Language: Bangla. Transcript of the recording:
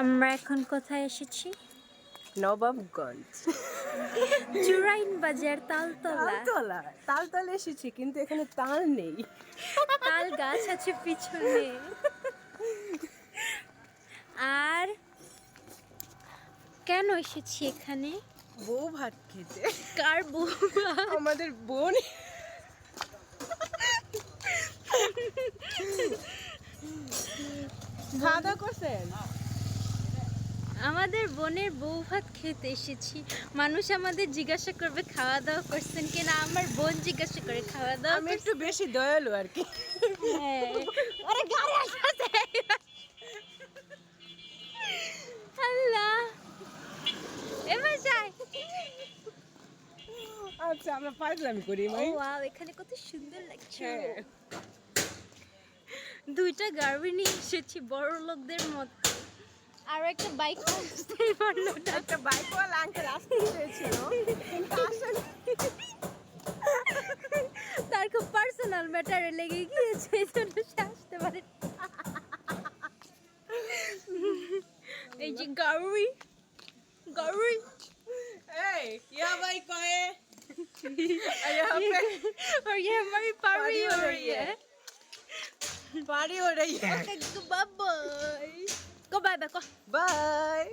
আমরা এখন কোথায় এসেছি? নবাবগঞ্জ জুরাইন বাজার তালতলা। তালতলা এসেছি, কিন্তু এখানে তাল নেই। তাল গাছ আছে পিছনে। আর কেন এসেছি এখানে? বউ ভাত খেতে। কার বউ? আমাদের বোন। খাওয়া দাওয়া করছেন? আমাদের বোনের বউ ভাত খেতে এসেছি। মানুষ আমাদের জিজ্ঞাসা করবে খাওয়া দাওয়া করছেন কিনা, আমার বোন জিজ্ঞাসা করে খাওয়া দাওয়া আমি একটু বেশি দয়ালু আর কি। হ্যাঁ। আরে গাড়ি আসছে। আল্লাহ, এবার যাই। আচ্ছা, আমরা পাগলামি করি ও ভাই। ওয়াও, এখানে কত সুন্দর লাগছে। হ্যাঁ। দুইটা গাড়ি নিয়ে এসেছি বড় লোকদের মতো। আর একটা বাইক আসতেই পারলো না। একটা বাইকওয়ালা আঙ্কেল আসতে চেয়েছিল, কিন্তু আসলে তার খুব পার্সোনাল ম্যাটারে লেগে গিয়েছে, এই জন্য সে আসতে পারে। এই যে গাড়ি গাড়ি এই ইয়া ভাই কয়ে यहाँ पे और ये हमारी पारी हो रही है। पार्टी हो रही है। Okay, goodbye. Go bye bye. Bye.